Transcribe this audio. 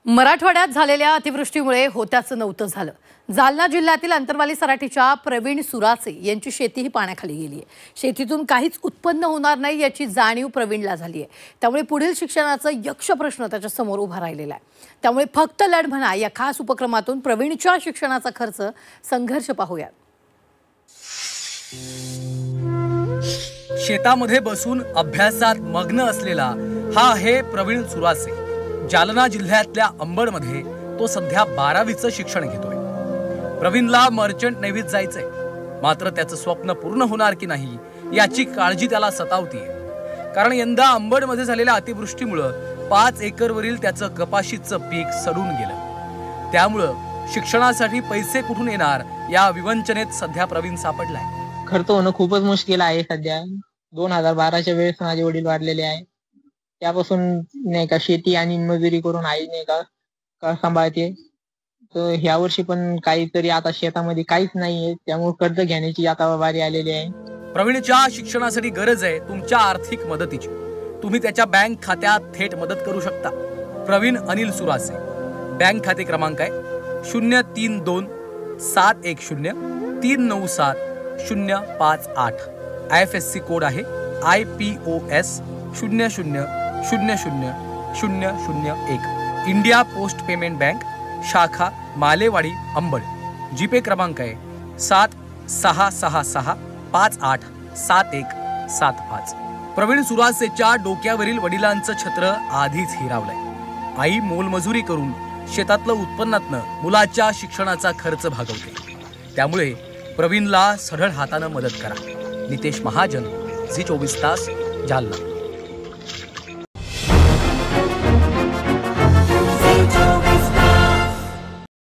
मराठवाड्यात झालेल्या अतिवृष्टीमुळे होत्याचं नव्हतं झालं। जालना जिल्ह्यातील अंतरवाली सराटीच्या प्रवीण सुरासे यांची शेतीही पाण्याखाली गेली आहे। शेतीतून काहीच उत्पन्न होणार नाही याची जाणीव प्रवीणला झाली आहे। त्यामुळे पुढील शिक्षणाचा यक्ष प्रश्न त्याच्या समोर उभा राहिलेला आहे। त्यामुळे फक्त लढ म्हणा या खास उपक्रमातून प्रवीणच्या शिक्षणाचा खर्च संघर्ष पाहूया। शेतामध्ये बसून अभ्यासात मग्न असलेला हा आहे प्रवीण सुरासे। जालना जिल्ह्यातल्या अंबडमध्ये तो सध्या 12वीचं शिक्षण घेतोय। प्रवीणला मर्चंट नेव्हीत जायचंय, मात्र त्याचं स्वप्न पूर्ण होणार की नाही याची काळजी त्याला सतावतीये। कारण यंदा अंबडमध्ये झालेल्या अतिवृष्टीमुळे 5 एकरवरील त्याचं कपाशीचं पीक सडून गेलं। त्यामुळे शिक्षणासाठी पैसे कुठून येणार या विवंचनेत सध्या प्रवीण सापडलाय। खर्च होणं खूपच मुश्किल आहे सध्या। 2012च्या वेळेस माझे वडील वारलेले आहे। त्यापासून नाही का शेती आणि मजुरी करून आई नाही का सांभाळते। तर ह्या वर्षी पण काहीतरी आता शेतामध्ये काहीच नाहीये, त्यामुळे कर्ज घेण्याची आता वारी आलेली आहे। प्रवीणच्या शिक्षणासाठी गरज आहे तुमच्या आर्थिक मदतीची। तुम्ही त्याच्या बँक खात्यात थेट मदत करू शकता। प्रवीण अनिल सुरासे, बँक खाते क्रमांक आहे 0302710397058। IFSC कोड आहे IPOS 00000001। India post payment bank, शाखा मालेवाडी अंबड। जीपे क्रमांक आहे 7666587175। प्रवीण सुरासेच्या डोक्यावरील वडिलांचं छत्र आधीच हिरावलंय। आई मोलमजुरी करून शेतातलं उत्पन्नातनं मुलाच्या शिक्षणाचा खर्च भागवते। त्यामुळे प्रवीणला सढळ हाताने मदत करा। नितेश महाजन, झी 24 तास, जालना।